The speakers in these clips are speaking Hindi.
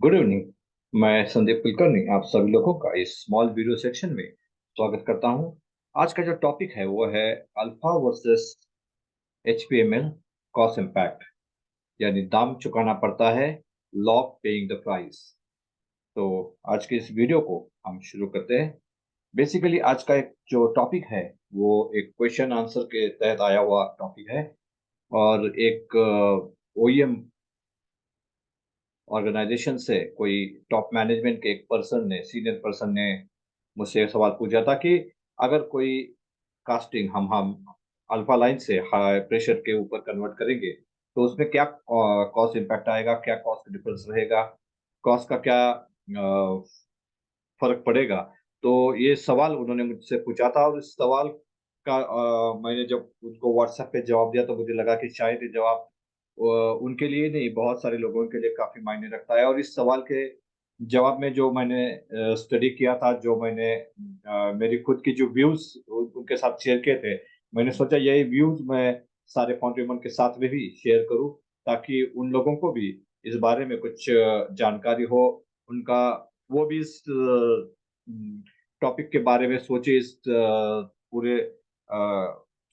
Good evening. मैं संदीप कुलकर्णी आप सभी लोगों का इस स्मॉल वीडियो सेक्शन में स्वागत करता हूं। आज का जो टॉपिक है वो है अल्फा वर्सेस एचपीएमएल कॉस्ट इम्पैक्ट, यानी दाम चुकाना पड़ता है, लॉ पेइंग द प्राइस। तो आज के इस वीडियो को हम शुरू करते हैं। बेसिकली आज का एक जो टॉपिक है वो एक क्वेश्चन आंसर के तहत आया हुआ टॉपिक है, और एक ओईएम ऑर्गेनाइजेशन से कोई टॉप मैनेजमेंट के एक पर्सन ने, सीनियर पर्सन ने मुझसे एक सवाल पूछा था कि अगर कोई कास्टिंग हम अल्फा लाइन से हाई प्रेशर के ऊपर कन्वर्ट करेंगे तो उसमें क्या कॉस्ट इम्पैक्ट आएगा, क्या कॉस्ट डिफरेंस रहेगा, कॉस्ट का क्या फर्क पड़ेगा। तो ये सवाल उन्होंने मुझसे पूछा था, और इस सवाल का मैंने जब उनको व्हाट्सएप पे जवाब दिया तो मुझे लगा कि शायद ये जवाब उनके लिए नहीं, बहुत सारे लोगों के लिए काफी मायने रखता है। और इस सवाल के जवाब में जो मैंने स्टडी किया था, जो मैंने मेरी खुद की जो व्यूज उनके साथ शेयर किए थे, मैंने सोचा यही व्यूज मैं सारे फाउंड्रीमन के साथ में भी शेयर करूं, ताकि उन लोगों को भी इस बारे में कुछ जानकारी हो। उनका वो भी इस टॉपिक के बारे में सोचे, इस पूरे अ,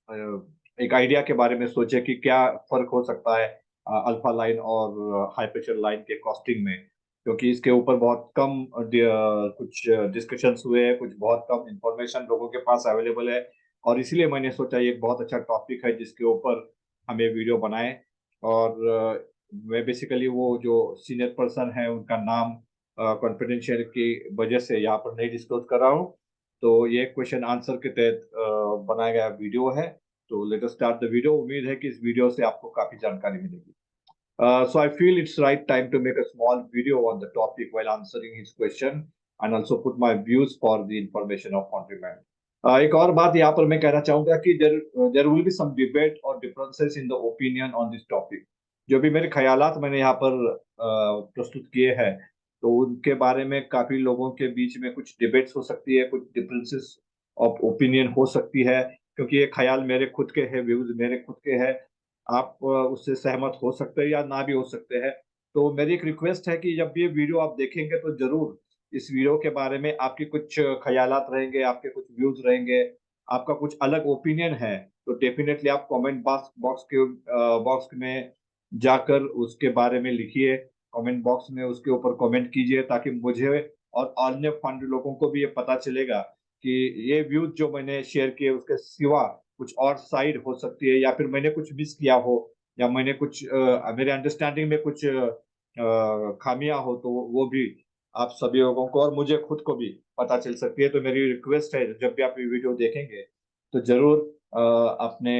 अ, एक आइडिया के बारे में सोचे कि क्या फर्क हो सकता है अल्फा लाइन और हाई प्रेशर लाइन के कॉस्टिंग में। क्योंकि इसके ऊपर बहुत कम कुछ डिस्कशंस हुए हैं, कुछ बहुत कम इंफॉर्मेशन लोगों के पास अवेलेबल है। और इसीलिए मैंने सोचा ये एक बहुत अच्छा टॉपिक है जिसके ऊपर हम ये वीडियो बनाएं। और मैं बेसिकली वो जो सीनियर पर्सन है उनका नाम कॉन्फिडेंशियल की वजह से यहाँ पर नहीं डिस्क्लोज कर रहा हूँ। तो ये क्वेश्चन आंसर के तहत बनाया गया वीडियो है। तो let us start the video. उम्मीद है कि इस वीडियो से आपको काफी जानकारी मिलेगी। So I feel it's right time to make a small video on the topic while answering his question, and also put my views for the information of countrymen. एक और बात यहाँ पर मैं कहना चाहूंगा कि there will be some debate or differences in the opinion on this topic. जो भी मेरे ख्यालात मैंने यहाँ पर प्रस्तुत किए हैं, तो उनके बारे में काफी लोगों के बीच में कुछ डिबेट्स हो सकती है, कुछ डिफरेंसेस ऑफ ओपिनियन हो सकती है। क्योंकि ये ख्याल मेरे खुद के हैं, व्यूज मेरे खुद के हैं। आप उससे सहमत हो सकते हैं या ना भी हो सकते हैं। तो मेरी एक रिक्वेस्ट है कि जब ये वीडियो आप देखेंगे तो जरूर इस वीडियो के बारे में आपकी कुछ ख्यालात रहेंगे, आपके कुछ व्यूज रहेंगे, आपका कुछ अलग ओपिनियन है, तो डेफिनेटली आप कमेंट बॉक्स में जाकर उसके बारे में लिखिए। कमेंट बॉक्स में उसके ऊपर कमेंट कीजिए, ताकि मुझे और अन्य फंड लोगों को भी ये पता चलेगा कि ये व्यूज जो मैंने शेयर किए उसके सिवा कुछ और साइड हो सकती है, या फिर मैंने कुछ मिस किया हो, या मैंने कुछ मेरे अंडरस्टैंडिंग में कुछ खामियां हो, तो वो भी आप सभी लोगों को और मुझे खुद को भी पता चल सकती है। तो मेरी रिक्वेस्ट है, जब भी आप ये वीडियो देखेंगे तो जरूर अपने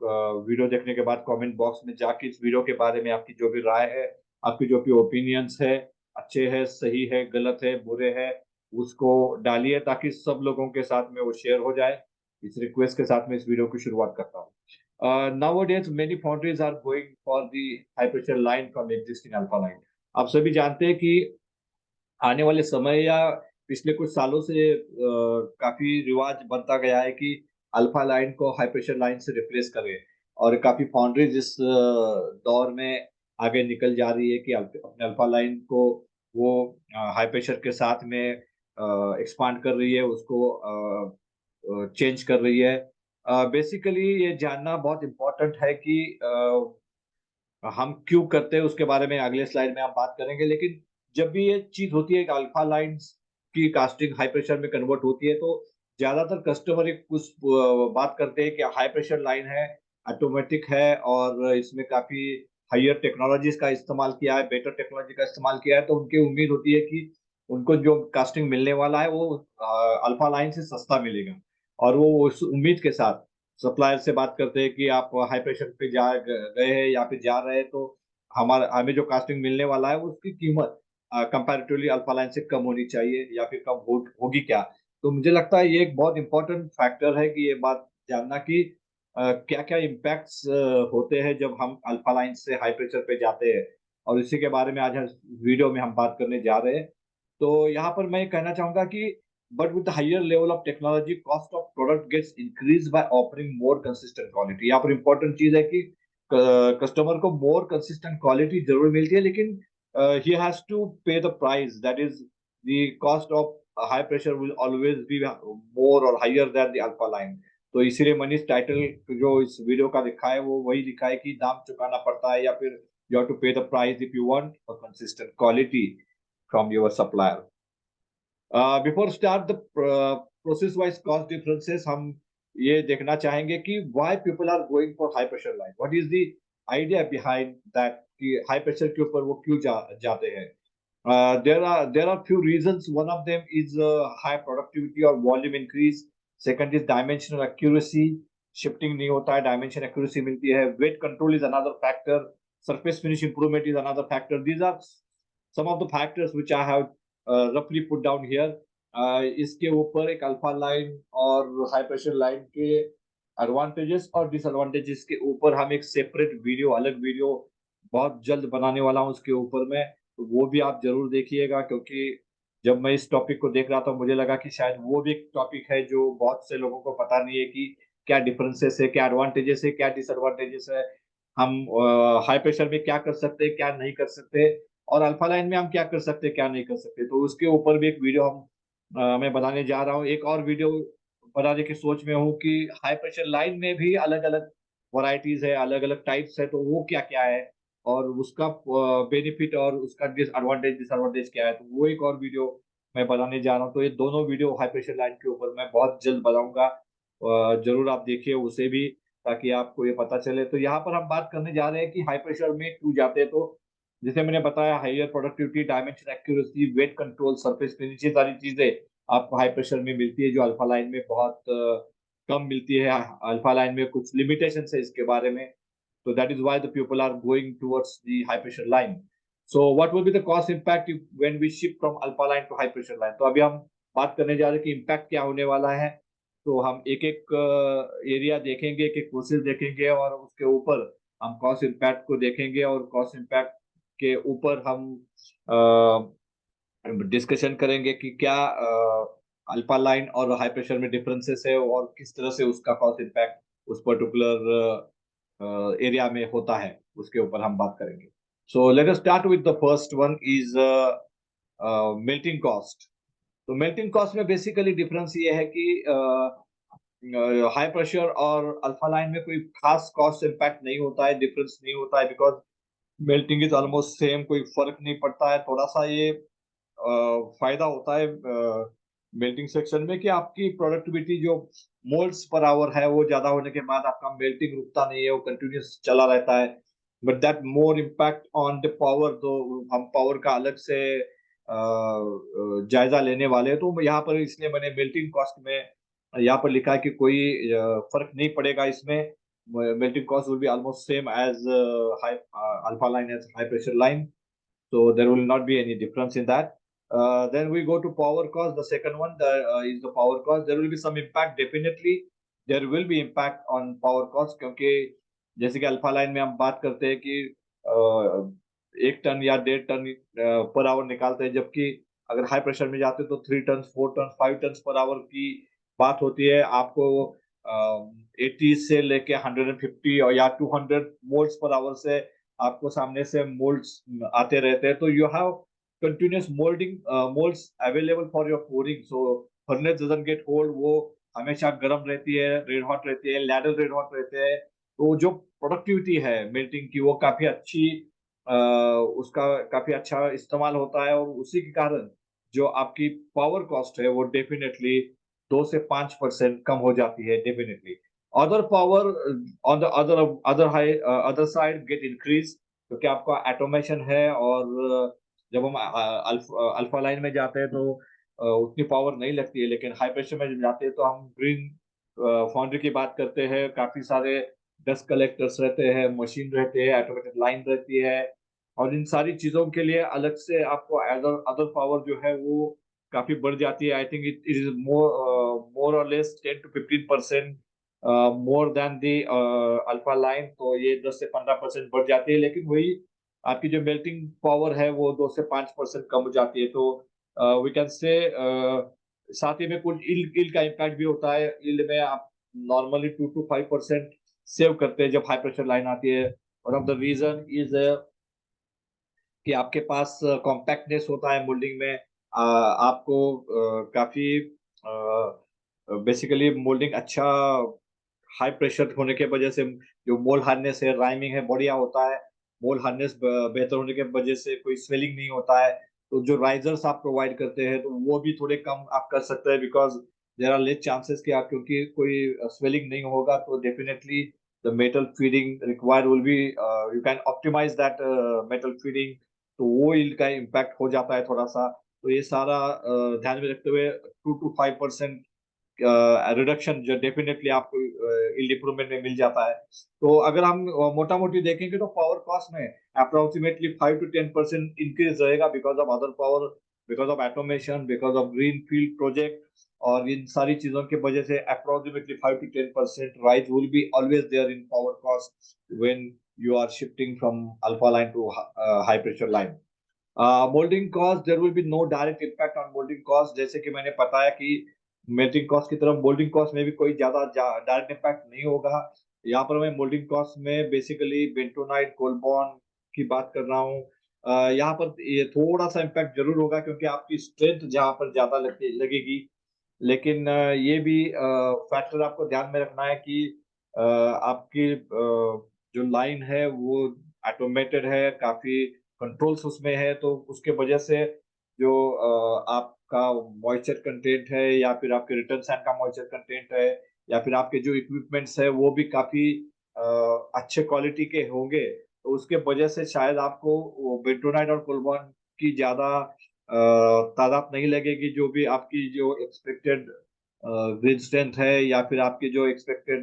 वीडियो देखने के बाद कमेंट बॉक्स में जाके इस वीडियो के बारे में आपकी जो भी राय है, आपकी जो भी ओपिनियंस है, अच्छे है, सही है, गलत है, बुरे है, उसको डालिए, ताकि सब लोगों के साथ में वो शेयर हो जाए। इस रिक्वेस्ट के साथ में इस वीडियो की शुरुआत करता हूँ। Nowadays many foundries are going for the high pressure line from existing alpha line. आप सभी जानते हैं कि आने वाले समय या पिछले कुछ सालों से काफी रिवाज बनता गया है कि अल्फा लाइन को हाई प्रेशर लाइन से रिप्लेस करें। और काफी फाउंड्रीज इस दौर में आगे निकल जा रही है कि अपने अल्फा लाइन को वो हाई प्रेशर के साथ में एक्सपांड कर रही है, उसको चेंज कर रही है। बेसिकली ये जानना बहुत इम्पोर्टेंट है कि हम क्यों करते हैं, उसके बारे में अगले स्लाइड में हम बात करेंगे। लेकिन जब भी ये चीज होती है कि अल्फा लाइंस की कास्टिंग हाई प्रेशर में कन्वर्ट होती है, तो ज्यादातर कस्टमर एक कुछ बात करते हैं कि हाई प्रेशर लाइन है, ऑटोमेटिक है, और इसमें काफी हायर टेक्नोलॉजीज का इस्तेमाल किया है, बेटर टेक्नोलॉजी का इस्तेमाल किया है। तो उनकी उम्मीद होती है कि उनको जो कास्टिंग मिलने वाला है वो अल्फा लाइन से सस्ता मिलेगा। और वो उस उम्मीद के साथ सप्लायर से बात करते हैं कि आप हाई प्रेशर पे जा गए हैं या फिर जा रहे हैं, तो हमारा हमें जो कास्टिंग मिलने वाला है उसकी कीमत कंपैरेटिवली अल्फा लाइन से कम होनी चाहिए, या फिर कम होगी क्या। तो मुझे लगता है ये एक बहुत इंपॉर्टेंट फैक्टर है कि ये बात जानना कि क्या क्या इम्पैक्ट्स होते हैं जब हम अल्फा लाइन से हाई प्रेशर पे जाते हैं। और इसी के बारे में आज हम वीडियो में हम बात करने जा रहे हैं। तो यहाँ पर मैं ये कहना चाहूंगा कि but with the higher level of technology, cost of product gets increased by offering more consistent quality. यहाँ पर important चीज है कि कस्टमर को मोर कंसिस्टेंट क्वालिटी जरूर मिलती है, लेकिन he has to pay the price. That is, the cost of high pressure will always be more or higher than the alpha line. तो इसीलिए मनीष टाइटल जो इस वीडियो का लिखा है वो वही लिखा है कि दाम चुकाना पड़ता है या फिर you have to pay the price if you want a consistent quality from your supplier. Before start the process wise cost differences, हम ये देखना चाहेंगे कि why people are going for high pressure line. What is the idea behind that कि high pressure के ऊपर वो क्यों जाते हैं? There are few reasons. One of them is high productivity or volume increase. Second is dimensional accuracy. Shifting नहीं होता है, dimension accuracy मिलती है. Weight control is another factor. Surface finish improvement is another factor. These are some of the factors which I have roughly put down here. इसके ऊपर एक अल्फा लाइन और हाई प्रेशर लाइन के एडवांटेजेस और डिसएडवांटेजेस के ऊपर हम एक सेपरेट वीडियो, अलग वीडियो बहुत जल्द बनाने वाला हूँ उसके ऊपर में। तो वो भी आप जरूर देखिएगा, क्योंकि जब मैं इस टॉपिक को देख रहा था मुझे लगा कि शायद वो भी एक टॉपिक है जो बहुत से लोगों को पता नहीं है कि क्या डिफरेंसेस है, क्या एडवांटेजेस है, क्या डिसएडवांटेजेस है। हम हाई प्रेशर में क्या कर सकते हैं, क्या नहीं कर सकते, और अल्फा लाइन में हम क्या कर सकते हैं, क्या नहीं कर सकते। तो उसके ऊपर भी एक वीडियो मैं बनाने जा रहा हूँ। एक और वीडियो बनाने की सोच में हूँ कि हाई प्रेशर लाइन में भी अलग-अलग वैराइटीज़ है, अलग-अलग टाइप्स है, तो वो क्या-क्या है और उसका बेनिफिट और उसका डिसएडवांटेज डिसएडवांटेज क्या है, तो वो एक और वीडियो मैं बनाने जा रहा हूँ। तो ये दोनों वीडियो हाई प्रेशर लाइन के ऊपर मैं बहुत जल्द बनाऊँगा। ज़रूर आप देखिए उसे भी, ताकि आपको ये पता चले। तो यहाँ पर हम बात करने जा रहे हैं कि हाई प्रेशर में क्यों जाते हैं। तो जैसे मैंने बताया, higher productivity, dimension accuracy, weight control, surface finish, ये सारी चीज़ें आपको हाई प्रेशर में मिलती है, जो अल्फा लाइन में बहुत कम मिलती है। अल्फा लाइन में कुछ लिमिटेशंस है इसके बारे में। So that is why the people are going towards the high pressure line. So what will be the cost impact when we shift from alpha line to high pressure line? तो अभी हम बात करने जा रहे हैं कि इम्पैक्ट क्या होने वाला है। तो हम एक-एक एरिया देखेंगे, एक-एक प्रोसेस देखेंगे और उसके ऊपर हम कॉस्ट इम्पैक्ट को देखेंगे और कॉस्ट इम्पैक्ट के ऊपर हम डिस्कशन करेंगे कि क्या अल्फा लाइन और हाई प्रेशर में डिफरेंसेस है और किस तरह से उसका कॉस्ट इम्पैक्ट उस पर्टिकुलर एरिया में होता है, उसके ऊपर हम बात करेंगे। So let us start with the first one is melting cost. तो मेल्टिंग कॉस्ट में बेसिकली डिफरेंस ये है कि हाई प्रेशर और अल्फा लाइन में कोई खास कॉस्ट इम्पैक्ट नहीं होता है, डिफरेंस नहीं होता है, because melting is almost same, कोई फर्क नहीं पड़ता है। थोड़ा सा ये फायदा होता है मेल्टिंग सेक्शन में कि आपकी प्रोडक्टिविटी जो मोल्ड्स पर आवर है वो ज्यादा होने के बाद आपका मेल्टिंग रुकता नहीं है, वो कंटिन्यूस चला रहता है। But that more impact on the power, तो हम पावर का अलग से जायजा लेने वाले हैं। तो यहाँ पर इसलिए मैंने मेल्टिंग कॉस्ट में यहाँ पर लिखा है कि कोई फर्क नहीं पड़ेगा इसमें। Melting cost will be almost same as high alpha line as high pressure line, so there will not be any difference in that. Then we go to power cost. The second one is the power cost. There will be some impact, definitely. There will be impact on power cost, क्योंकि जैसे कि अल्फा लाइन में हम बात करते हैं कि 1 टन या 1.5 टन पर आवर निकालते हैं, जबकि अगर हाई प्रेशर में जाते हैं तो 3 ton, 4 ton, 5 ton per hour की बात होती है। आपको 80 से लेके 150 और या 200 मोल्स पर आवर से आपको सामने से मोल्ड्स आते रहते हैं। तो you have continuous moulds available for your pouring, so furnace doesn't get cold, वो हमेशा गर्म रहती है, रेड हॉट रहती है, लैडल रेड हॉट रहते हैं। तो जो प्रोडक्टिविटी है मेल्टिंग की वो काफी अच्छी, उसका काफी अच्छा इस्तेमाल होता है, और उसी के कारण जो आपकी पावर कॉस्ट है वो डेफिनेटली 2 से 5% कम हो जाती है definitely. Other power on the other side gate increase, क्योंकि आपका ऑटोमेशन है। और जब हम अल्फा लाइन में जाते हैं तो उतनी पावर नहीं लगती है, लेकिन हाई प्रेशर में जब जाते हैं तो हम ग्रीन फाउंड्री की बात करते हैं, काफी सारे डस्ट कलेक्टर्स रहते हैं, मशीन रहते हैं, ऑटोमेटेड लाइन रहती है, और इन सारी चीजों के लिए अलग से आपको अदर अदर पावर जो है वो काफी बढ़ जाती है। I think it is more और less 10 to 15% more than the alpha line. तो ये 10 से 15% बढ़ जाती है, लेकिन वही आपकी जो मेल्टिंग पावर है वो 2 से 5% कम हो जाती है। तो वी कैन से साथ ही में कुछ इल्ड का इम्पैक्ट भी होता है। इल्ड में आप नॉर्मली 2 to 5% सेव करते हैं जब हाई प्रेशर लाइन आती है। One of the reason is कि आपके पास कॉम्पैक्टनेस होता है मोल्डिंग में। आपको काफ़ी बेसिकली मोल्डिंग अच्छा हाई प्रेशर होने के वजह से जो मोल्ड हार्डनेस है, राइमिंग है, बढ़िया होता है। मोल्ड हार्डनेस बेहतर होने की वजह से कोई स्वेलिंग नहीं होता है। तो जो राइज़र्स आप प्रोवाइड करते हैं, तो वो भी थोड़े कम आप कर सकते हैं because there are less chances कि आप क्योंकि कोई स्वेलिंग नहीं होगा तो definitely the metal feeding required will be you can optimise that metal feeding तो वो इनका इम्पैक्ट हो जाता है थोड़ा-सा। तो ये सारा ध्यान में रखते हुए 2 टू 5% रिडक्शन जो डेफिनिटली आपको यील्ड इंप्रूवमेंट में मिल जाता है। तो अगर हम मोटा-मोटी देखेंगे तो पावर कॉस्ट में अप्रॉक्सिमेटली 5 टू 10% इंक्रीज़ रहेगा because of other power, because of automation, because of greenfield project और इन सारी चीज़ों की वजह से approximately 5 to 10% rise will be always there in power cost when you are shifting from alpha line to high pressure line. Moulding cost there will be no direct impact on moulding cost जैसे कि मैंने बताया कि मेल्टिंग कॉस्ट की तरफ मोल्डिंग कॉस्ट में भी कोई ज़्यादा डायरेक्ट इम्पैक्ट नहीं होगा। यहाँ पर मैं मोल्डिंग कॉस्ट में बेसिकली बेंटोनाइट, कोलबॉन की बात कर रहा हूँ। यहाँ पर ये थोड़ा-सा इम्पैक्ट ज़रूर होगा क्योंकि आपकी स्ट्रेंथ जहाँ पर ज़्यादा लगेगी। लेकिन ये भी फैक्टर आपको ध्यान में रखना है कि आपकी जो लाइन है वो ऑटोमेटेड है, काफ़ी कंट्रोल्स उसमें है, तो उसके वजह से जो आपका मॉइस्चर कंटेंट है या फिर आपके रिटर्न सैंड का मॉइस्चर कंटेंट है या फिर आपके जो इक्विपमेंट्स है वो भी काफ़ी अच्छे क्वालिटी के होंगे। तो उसके वजह से शायद आपको वो बेंटोनाइट और कोलबॉन की ज़्यादा तादाद नहीं लगेगी, जो भी आपकी जो एक्सपेक्टेड ग्रिड स्ट्रेंथ है या फिर आपकी जो एक्सपेक्टेड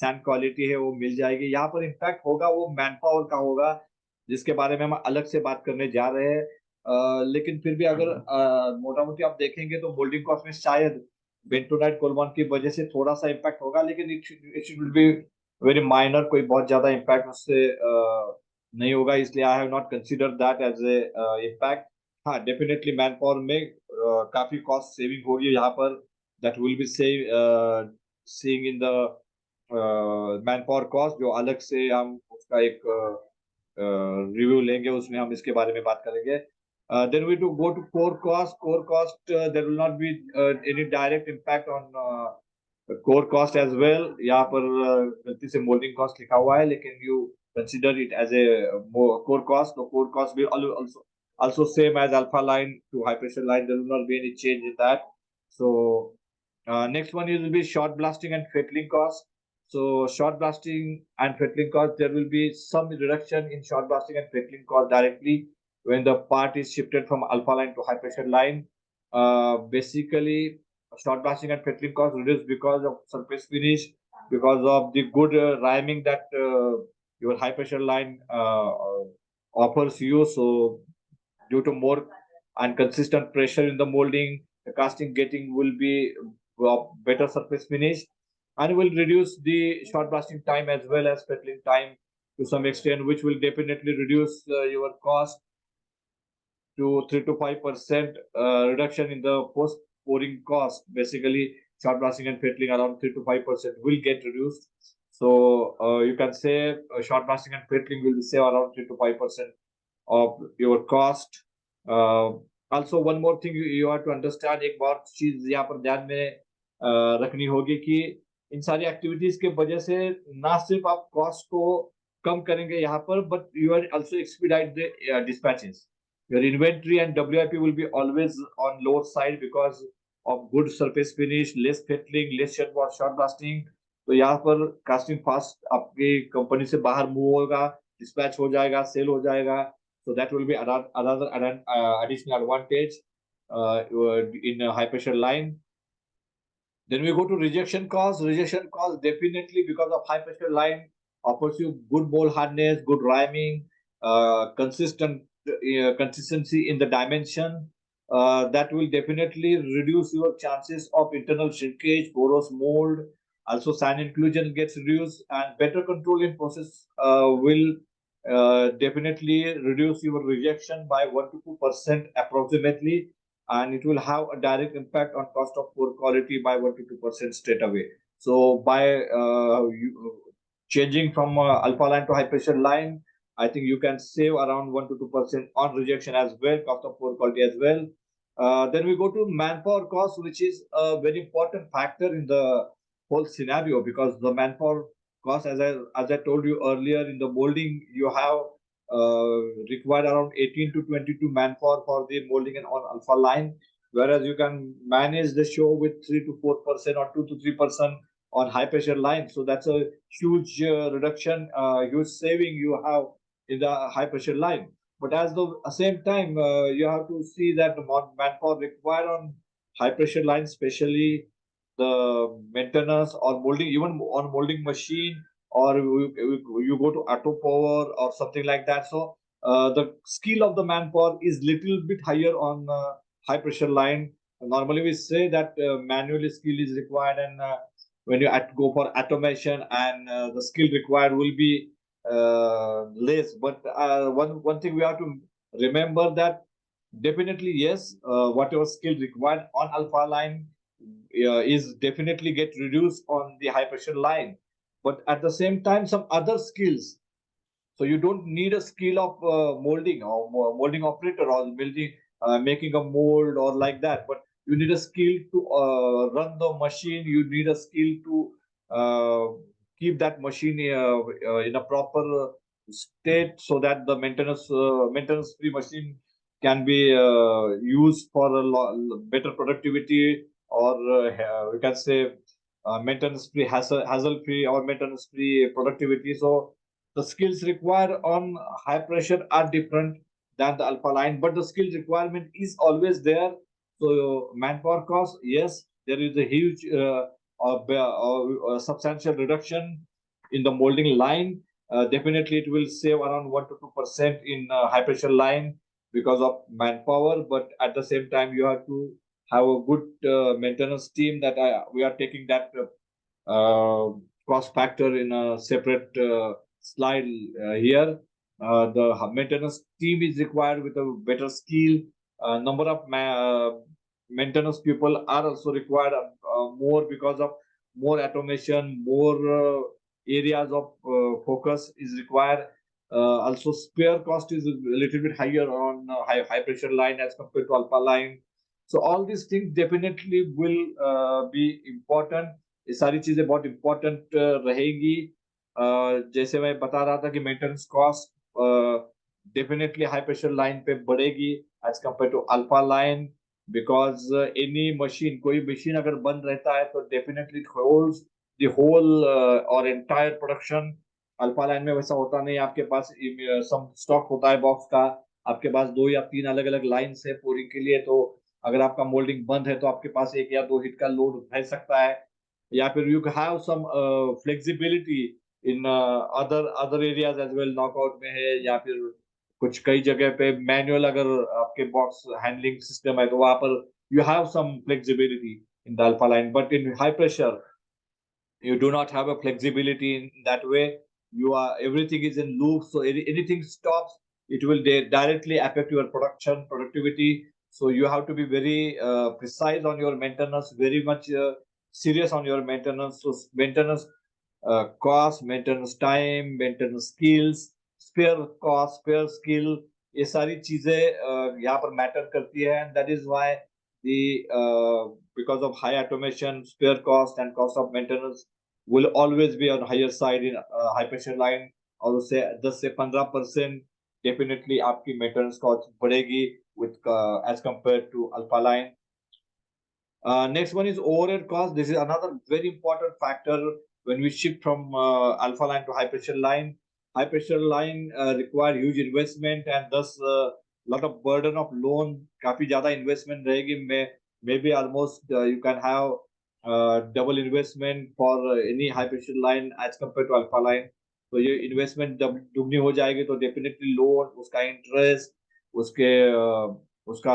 सैंड क्वालिटी है वो मिल जाएगी। यहाँ पर इम्पैक्ट होगा वो मैन पावर का होगा, जिसके बारे में हम अलग से बात करने जा रहे हैं। लेकिन फिर भी अगर मोटा-मोटी आप देखेंगे तो मोल्डिंग कॉस्ट में शायद बेंटोनाइट कोलबॉन की वजह से थोड़ा-सा इम्पैक्ट होगा, लेकिन it should be very minor कोई बहुत ज़्यादा इम्पैक्ट उससे नहीं होगा, इसलिए I have not considered that as a impact. हाँ, डेफिनिटली मैन पावर में काफ़ी कॉस्ट सेविंग होगी यहाँ पर that will be seeing in the man power cost जो अलग से हम उसका एक रिव्यू लेंगे, उसमें हम इसके बारे में बात करेंगे। Then we to go to core cost. Core cost there will not be any direct impact on core cost as well. यहाँ पर गलती से मोल्डिंग कॉस्ट लिखा हुआ है, लेकिन you consider it as a core cost. तो core cost will also same as alpha line to high pressure line. There will not be any change in that. So next one will be short blasting and fettling cost. So short blasting and fettling cost, there will be some reduction in short blasting and fettling cost directly when the part is shifted from alpha line to high pressure line. Basically, short blasting and fettling cost reduced because of surface finish, because of the good rhyming that your high pressure line offers you. So due to more and consistent pressure in the molding, the casting getting will be better surface finish and will reduce the short blasting time as well as fettling time to some extent, which will definitely reduce your cost to 3 to 5% reduction in the post pouring cost. Basically, short blasting and fettling around 3 to 5% will get reduced. So you can say short blasting and fettling will save around 3 to 5% of your cost. Also one more thing you have to understand, एक और चीज यहाँ पर ध्यान में रखनी होगी कि इन सारी एक्टिविटीज के वजह से ना सिर्फ आप कॉस्ट को कम करेंगे यहाँ पर, but you are also expedite the dispatches. Your inventory and WIP will be always on lower side because of good surface finish, less fettling, less short blasting. तो यहाँ पर कास्टिंग फास्ट आपकी कंपनी से बाहर मूव होगा, डिस्पैच हो जाएगा, सेल हो जाएगा. So that will be another additional advantage in a high pressure line. Then we go to rejection cost. Rejection cost definitely because of high pressure line offers you good bowl hardness, good rhyming, consistency in the dimension. That will definitely reduce your chances of internal shrinkage, porous mold. Also, sand inclusion gets reduced, and better control in process will definitely reduce your rejection by 1 to 2% approximately, and it will have a direct impact on cost of poor quality by 1 to 2% straight away. So by changing from alpha line to high pressure line I think you can save around 1 to 2% on rejection as well, cost of poor quality as well. Then we go to manpower cost, which is a very important factor in the whole scenario, because the manpower cost, as I told you earlier, in the molding, you have required around 18 to 22 manpower for the molding and on alpha line, whereas you can manage the show with 3 to 4% or 2 to 3% on high pressure line. So that's a huge reduction, huge saving you have in the high pressure line. But at the same time, you have to see that the manpower required on high pressure line, especially the maintenance or molding, even on molding machine, or you go to auto power or something like that. So the skill of the manpower is little bit higher on high pressure line. Normally we say that manual skill is required, and when you go for automation, and the skill required will be less. But one thing we have to remember, that definitely yes, whatever skill required on alpha line is definitely get reduced on the high pressure line. But at the same time, some other skills, so you don't need a skill of molding or molding operator or building, making a mold or like that. But you need a skill to run the machine. You need a skill to uh, keep that machine in a proper state, so that the maintenance free machine can be used for a better productivity, or we can say maintenance free, hassle free, or maintenance free productivity. So the skills required on high pressure are different than the alpha line, but the skill requirement is always there. So manpower cost, yes, there is a huge substantial reduction in the molding line. Definitely, it will save around 1 to 2% in high pressure line because of manpower. But at the same time, you have to have a good maintenance team. That we are taking that cost factor in a separate slide here. The maintenance team is required with a better skill. Number of maintenance people are also required more, because of more automation, more areas of focus is required. Also, spare cost is a little bit higher on high pressure line as compared to alpha line. So all these things definitely will be important. ये सारी चीजें बहुत इम्पोर्टेंट रहेगी. जैसे मैं बता रहा था कि maintenance cost definitely high pressure line पे बढ़ेगी as compared to alpha line, because any machine, कोई मशीन अगर बंद रहता है तो डेफिनेटली होल्स द होल और एंटायर प्रोडक्शन. अल्फा लाइन में वैसा होता नहीं. आपके पास सम स्टॉक होता है बॉक्स का, आपके पास 2 या 3 अलग अलग लाइन है पूरी के लिए. तो अगर आपका मोल्डिंग बंद है तो आपके पास 1 या 2 हिट का लोड रह सकता है, या फिर you have some flexibility in other areas as well. Knockout में है, या फिर कुछ कई जगह पे मैनुअल अगर आपके बॉक्स हैंडलिंग सिस्टम है तो वहां पर you have some flexibility in the alpha line. But in high pressure, you do not have a flexibility in that way. You are, everything is in loop, so anything stops, it will directly affect your productivity. So you have to be very precise on your maintenance, very much serious on your maintenance. So maintenance cost, maintenance time, maintenance skills, spare cost, spare skill, ये सारी चीजें यहाँ पर मैटर करती है. And that is why the because of high automation, spare cost and cost of maintenance will always be on higher side in high pressure line. और उससे 10 से 15% definitely आपकी maintenance cost बढ़ेगी with as compared to alpha line. Next one is overhead cost. This is another very important factor when we shift from alpha line to high pressure line. High pressure line require huge investment, and thus lot of burden of loan. काफी ज़्यादा investment रहेगी. Maybe almost you can have double investment for any high pressure line as compared to alpha line. तो ये investment जब दुगनी हो जाएगी तो definitely loan, उसका interest, उसके उसका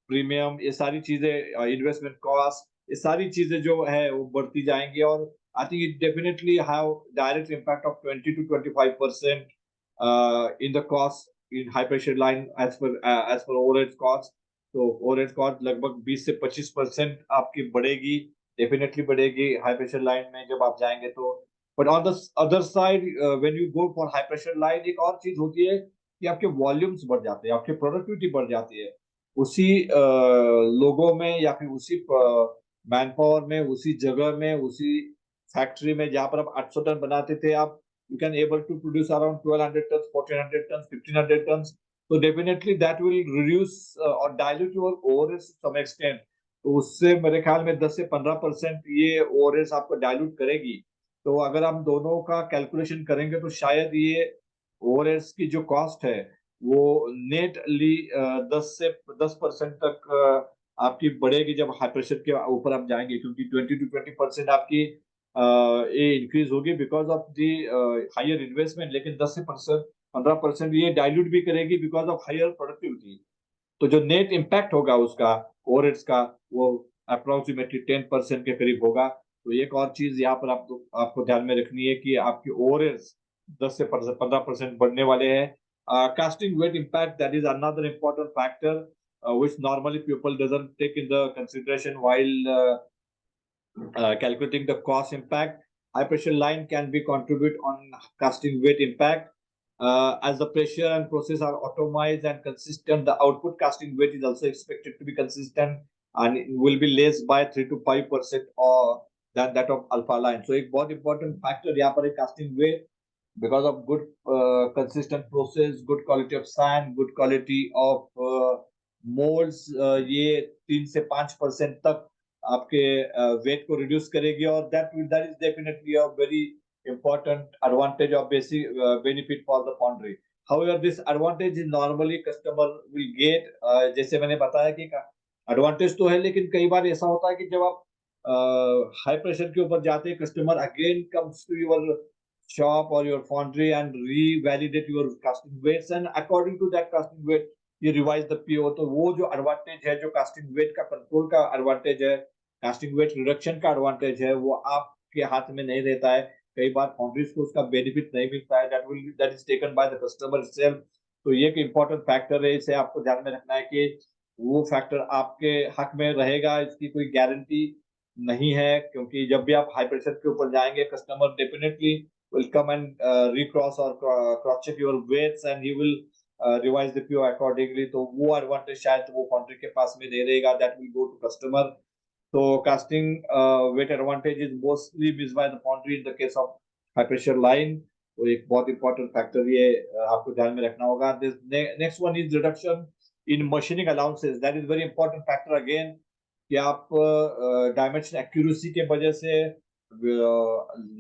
प्रीमियम, ये सारी चीजें, इन्वेस्टमेंट कॉस्ट, ये सारी चीजें जो है वो बढ़ती जाएंगी. और I think it definitely have direct impact of 20 to 25% in the cost in high pressure line as per overhead cost. तो ओवरहेड कॉस्ट लगभग 20 से 25% आपकी बढ़ेगी, डेफिनेटली बढ़ेगी हाई प्रेशर लाइन में जब आप जाएंगे. तो but on the other side when you go for high pressure line, एक और चीज होती है कि आपके वॉल्यूम्स बढ़ जाते हैं, आपकी प्रोडक्टिविटी बढ़ जाती है उसी लोगों में या फिर उसी मैन पावर में, उसी जगह में, उसी फैक्ट्री में जहां पर आप 800 टन बनाते थे, आप you can able to produce around 1200 ton, 1400 ton, 1500 ton. So definitely that will reduce or dilute your overheads to some extent. तो उससे मेरे ख्याल में 10 से 15% ये ओवरहेड्स आपको डाइल्यूट करेगी. तो अगर हम दोनों का कैलकुलेशन करेंगे तो शायद ये ओवरहेड्स की जो कॉस्ट है वो नेटली 10% तक आपकी बढ़ेगी जब हाई प्रेशर के ऊपर आप जाएंगे, क्योंकि 20 to 20% आपकी ये इंक्रीज होगी because of the higher investment, लेकिन 10 से 15% ये डाइल्यूट भी करेगी बिकॉज ऑफ हायर प्रोडक्टिविटी. तो जो नेट इम्पैक्ट होगा उसका ओवरहेड्स का वो अप्रोक्सीमेटली 10% के करीब होगा. तो एक और चीज यहाँ पर आपको ध्यान में रखनी है कि आपके ओवरहेड्स 10 से 15% बढ़ने वाले हैं. Casting weight impact, that is another important factor which normally people doesn't take in the consideration while calculating the cost impact. High pressure line can be contribute on casting weight impact. As the pressure and process are optimized and consistent, the output casting weight is also expected to be consistent and it will be less by 3 to 5% or than that of alpha line. So एक बहुत important factor यहाँ पर है casting weight because of good consistent process, good quality of sand, good quality of molds. ये 3 से 5% तक आपके वेट को रिड्यूस करेगी और that is definitely a very important advantage or basic benefit for the foundry. However, this advantage is normally customer will get, जैसे मैंने बताया कि एडवांटेज तो है, लेकिन कई बार ऐसा होता है कि जब आप हाई प्रेशर के ऊपर जाते हैं, customer again comes to your shop or your foundry and revalidate your casting weights and according to that casting weight you revise the PO. तो वो जो एडवांटेज है, जो कास्टिंग वेट का कंट्रोल का एडवांटेज है, कास्टिंग वेट रिडक्शन का एडवांटेज है, वो आपके हाथ में नहीं रहता है. कई बार फाउंड्रीज को उसका बेनिफिट नहीं मिलता है. That is taken by the customer self. तो ये एक इम्पोर्टेंट फैक्टर है, इसे आपको ध्यान में रखना है कि वो फैक्टर आपके हक में रहेगा, इसकी कोई गारंटी नहीं है, क्योंकि जब भी आप हाई प्रेशर के ऊपर जाएंगे, customer definitely will come and recross or cross check your weights and he will revise the PO accordingly. तो वो एडवांटेज शायद वो फाउंड्री के पास में नहीं रहेगा. That will go to customer. तो casting weight advantage is mostly missed by the foundry in the case of high pressure line. तो एक बहुत इंपॉर्टेंट फैक्टर ये आपको ध्यान में रखना होगा. Next one is reduction in machining allowances. That is very important factor again, कि आप डायमेंशन एक्यूरेसी के वजह से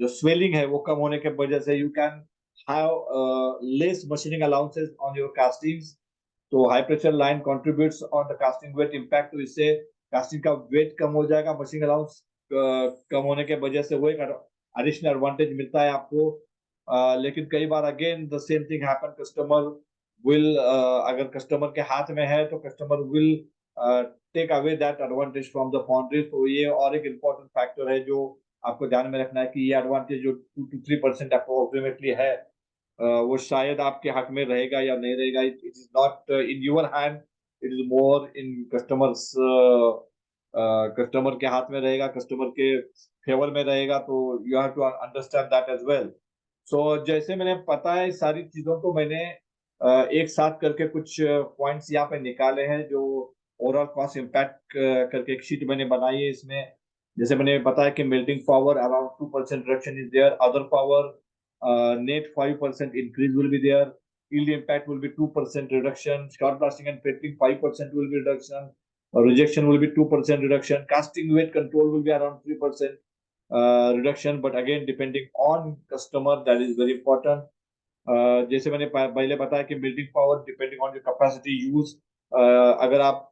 जो स्वेलिंग है वो कम होने के वजह से you can have less machining allowances on your castings. तो high pressure line contributes on the casting weight impact. तो इससे कास्टिंग का वेट कम हो जाएगा, मशीनिंग अलाउंस कम होने के वजह से वो एक एडिशनल एडवांटेज मिलता है आपको. लेकिन कई बार again the same thing happen. Customer will, अगर कस्टमर के हाथ में है तो customer will take away that advantage from the foundry. तो ये और एक इम्पोर्टेंट फैक्टर है जो आपको ध्यान में रखना है कि ये एडवांटेज जो 2 to 3% अप्रोक्सीमेटली है, वो शायद आपके हक में रहेगा या नहीं रहेगा. It is not in your hand, it is more in customer के हाथ में रहेगा, कस्टमर के फेवर में रहेगा. तो you have to understand that as well. So जैसे मैंने पता है, सारी चीजों को मैंने एक साथ करके कुछ पॉइंट्स यहाँ पे निकाले हैं जो ओवरऑल कॉस्ट इम्पैक्ट करके एक शीट मैंने बनाई है. इसमें जैसे मैंने बताया कि melting power around 2% reduction is there, other power net 5% increase will be there, yield impact will be 2% reduction, short blasting and fettering 5% will be reduction, rejection will be 2% reduction, casting weight control will be around 3% reduction, but again depending on customer, that is very important. जैसे मैंने पहले बताया कि melting power depending on your capacity use. अगर आप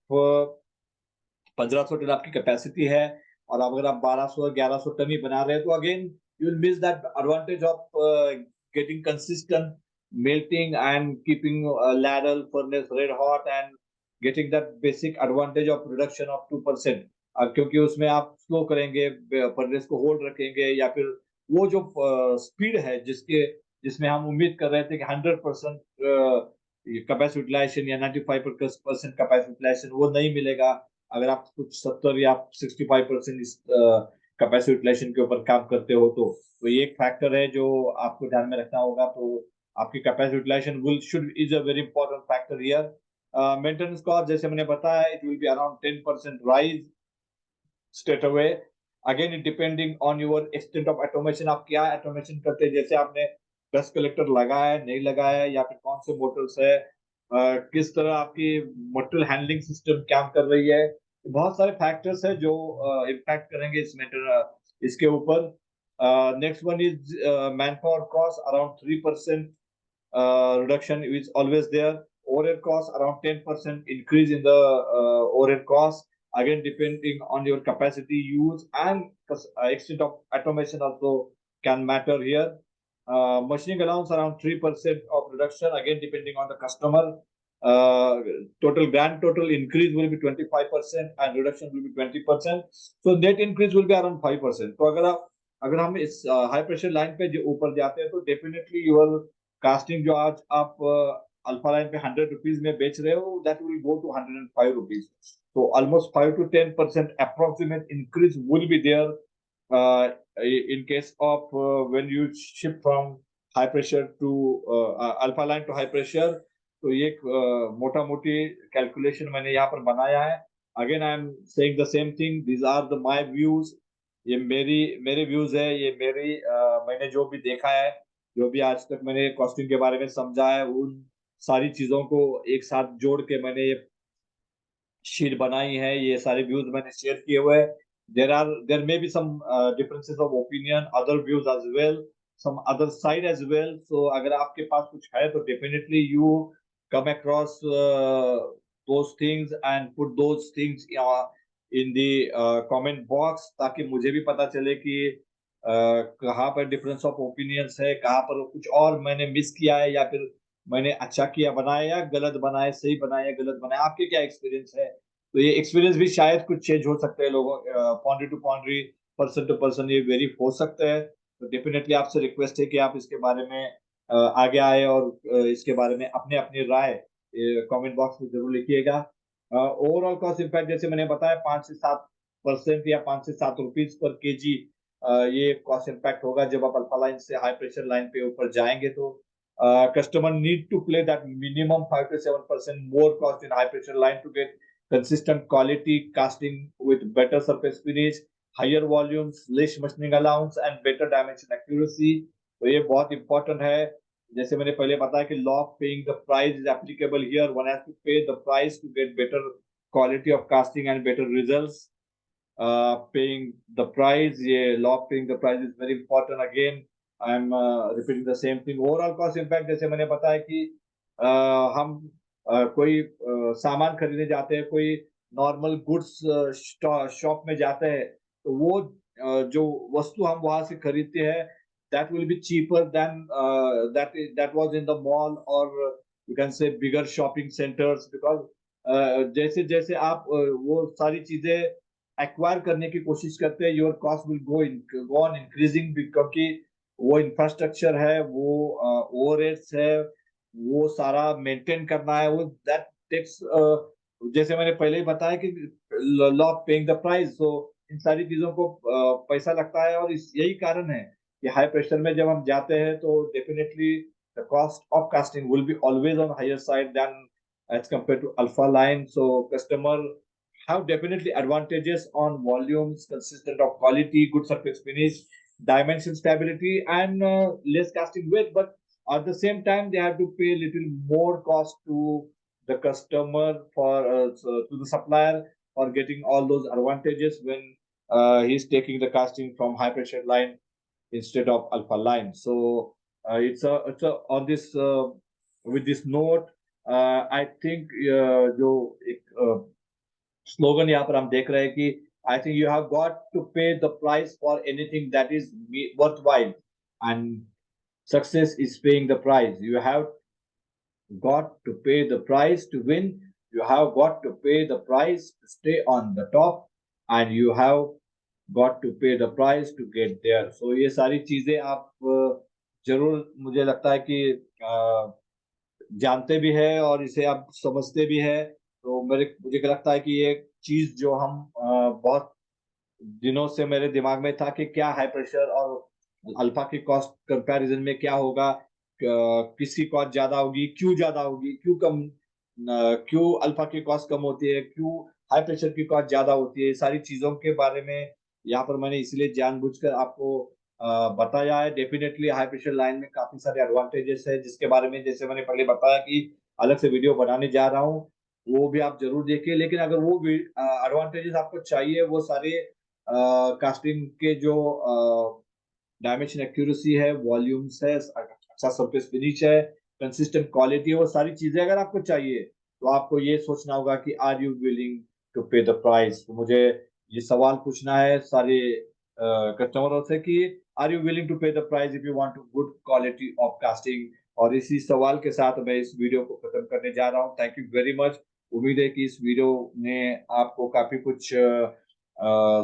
1500 टन आपकी कैपेसिटी है और अगर आप 1200-1100 टन ही बना रहे हैं, तो again you will miss that advantage of getting consistent melting and keeping ladle furnace red hot and getting that basic advantage of reduction of 2%. क्योंकि उसमें आप स्लो करेंगे, फर्नेस को होल्ड रखेंगे, या फिर वो जो स्पीड है जिसमें हम उम्मीद कर रहे थे कि 100% कैपेसिटी यूटिलाइजेशन या 95% कैपेसिटी यूटिलाइजेशन, वो नहीं मिलेगा अगर आप कुछ 70 या 65% कैपेसिटी यूटिलाइजेशन के ऊपर काम करते हो तो ये एक फैक्टर है जो आपको ध्यान में रखना होगा। तो आपकी capacity utilisation will should is a very important factor here. Maintenance cost जैसे मैंने बताया, it will be around 10% rise straight away. Again, it depending on your extent of automation, आप क्या automation करते हैं, जैसे आपने डस्ट कलेक्टर लगाया है नहीं लगाया है, या फिर कौन से मोटर्स है, किस तरह आपकी मटेरियल हैंडलिंग सिस्टम काम कर रही है। बहुत सारे फैक्टर्स है जो इम्पैक्ट करेंगे इस मेटर इसके ऊपर। Next one is man power cost, around 3% reduction is always there. Overhead cost around 10% increase in the overhead cost. Again, depending on your capacity use and extent of automation also can matter here. Machining allowance around 3% of reduction. Again, depending on the customer. Total grand total increase will be 25% and reduction will be 20%. So net increase will be around 5%. तो अगर हम इस हाई प्रेशर लाइन पे जो ऊपर जाते हैं तो डेफिनेटली योर कास्टिंग जो आज आप अल्फा लाइन पे 100 रुपीज में बेच रहे हो, that will go to 105 rupees. तो almost 5 to 10% approximate increase will be there in case of when you shift from high pressure to alpha line to high pressure. तो ये एक मोटा मोटी कैलकुलेशन मैंने यहाँ पर बनाया है। Again I am saying the same thing, these are the my views. ये मेरे व्यूज है, ये मैंने जो भी देखा है, जो भी आज तक मैंने कॉस्टिंग के बारे में समझा है, उन सारी चीजों को एक साथ जोड़ के मैंने ये शीट बनाई है। ये सारे व्यूज मैंने शेयर किए हुए हैं। There may be some differences of opinion, other views as well, some other side as well. So अगर आपके पास कुछ है तो definitely you come across those things and put those things in the comment box, ताकि मुझे भी पता चले कि कहाँ पर डिफरेंस ऑफ ओपिनियंस है, कहाँ पर कुछ और मैंने मिस किया है, या फिर मैंने अच्छा किया बनाया या गलत बनाया, सही बनाया या गलत बनाया, आपके क्या एक्सपीरियंस है। तो ये एक्सपीरियंस भी शायद कुछ चेंज हो सकते हैं लोगों, पॉन्ड्री टू पॉन्ड्री, पर्सन टू पर्सन ये वेरी हो सकता है। तो डेफिनेटली आपसे रिक्वेस्ट है कि आप इसके बारे में आगे आए और इसके बारे में अपने अपनी राय कमेंट बॉक्स में जरूर लिखिएगा। ओवरऑल कॉस्ट इम्पैक्ट जैसे मैंने बताया 5 से 7% या 5 से 7 रुपीज पर केजी ये कॉस्ट इम्पैक्ट होगा जब आप अल्फा लाइन से हाई प्रेशर लाइन पे ऊपर जाएंगे। तो customer need to play that minimum 5 to 7% more cost in high pressure line to get consistent quality casting with better surface finish, higher volumes, less machining allowance and better dimension accuracy। तो ये बहुत इंपॉर्टेंट है। जैसे मैंने पहले बताया कि law of paying the price is applicable here, one has to pay the price to get better quality of casting and better results. paying the price, ये law of paying the price is very important। Again I am repeating the same thing। overall cost impact जैसे मैंने बताया कि हम कोई सामान खरीदने जाते हैं, कोई नॉर्मल गुड्स शॉप में जाते हैं, तो वो जो वस्तु हम वहां से खरीदते हैं, that will be cheaper than that was in the mall or you can say bigger shopping centers, because जैसे जैसे आप वो सारी चीजें एक्वायर करने की कोशिश करते हैं, your cost will go on increasing, क्योंकि वो इंफ्रास्ट्रक्चर है, वो ओवरहेड्स है, वो सारा मेंटेन करना है, वो दैट टेक्स, जैसे मैंने पहले ही बताया कि law of paying the price. तो इन सारी चीजों को पैसा लगता है, और इस यही कारण है कि हाई प्रेशर में जब हम जाते हैं तो definitely the cost of casting will be always on higher side than as compared to alpha line। So customer have definitely advantages on volumes, consistent of quality, good surface finish, dimension stability, and less casting weight. But at the same time, they have to pay a little more cost to the customer for to the supplier for getting all those advantages when he's taking the casting from high pressure line instead of alpha line। So it's a on this with this note, I think जो एक स्लोगन यहाँ पर हम देख रहे हैं कि I think you have got to pay the price for anything that is worth while, and success is paying the price. You have got to pay the price to win, you have got to pay the price to stay on the top, and you have got to pay the price to get there। so ये सारी चीजें आप जरूर, मुझे लगता है कि जानते भी है और इसे आप समझते भी है। तो मुझे लगता है कि ये चीज जो हम बहुत दिनों से मेरे दिमाग में था कि क्या हाई प्रेशर और अल्फा की कॉस्ट कंपैरिजन में क्या होगा, किसकी कॉस्ट ज्यादा होगी, क्यों ज्यादा होगी, क्यों कम, क्यों अल्फा की कॉस्ट कम होती है, क्यों हाई प्रेशर की कॉस्ट ज्यादा होती है, सारी चीजों के बारे में यहाँ पर मैंने इसलिए जानबूझकर आपको बताया है। डेफिनेटली हाई प्रेशर लाइन में काफी सारे एडवांटेजेस है, जिसके बारे में जैसे मैंने पहले बताया कि अलग से वीडियो बनाने जा रहा हूँ, वो भी आप जरूर देखिए। लेकिन अगर वो एडवांटेजेस आपको चाहिए, वो सारे कास्टिंग के जो डायमेंशन एक्यूरेसी है, वॉल्यूम्स है, अच्छा सरफेस फिनिश है, कंसिस्टेंट क्वालिटी है, वो सारी चीजें अगर आपको चाहिए, तो आपको ये सोचना होगा कि are you willing to pay the price. तो मुझे ये सवाल पूछना है सारे कस्टमरों से कि are you willing to pay the price if you want to good quality of casting. और इसी सवाल के साथ मैं इस वीडियो को खत्म करने जा रहा हूँ। Thank you very much. उम्मीद है कि इस वीडियो ने आपको काफी कुछ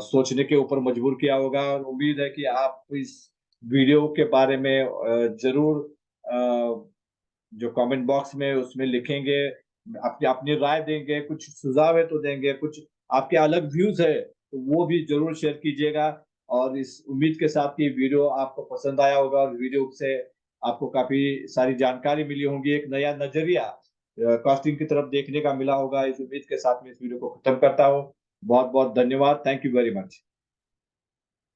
सोचने के ऊपर मजबूर किया होगा, और उम्मीद है कि आप इस वीडियो के बारे में जरूर जो कमेंट बॉक्स में उसमें लिखेंगे, अपनी अपनी राय देंगे, कुछ सुझाव है तो देंगे, कुछ आपके अलग व्यूज है तो वो भी जरूर शेयर कीजिएगा। और इस उम्मीद के साथ कि वीडियो आपको पसंद आया होगा, और वीडियो से आपको काफी सारी जानकारी मिली होगी, एक नया नजरिया कॉस्टिंग की तरफ देखने का मिला होगा। इस उम्मीद के साथ मैं इस वीडियो को खत्म करता हूँ। बहुत बहुत धन्यवाद। Thank you very much.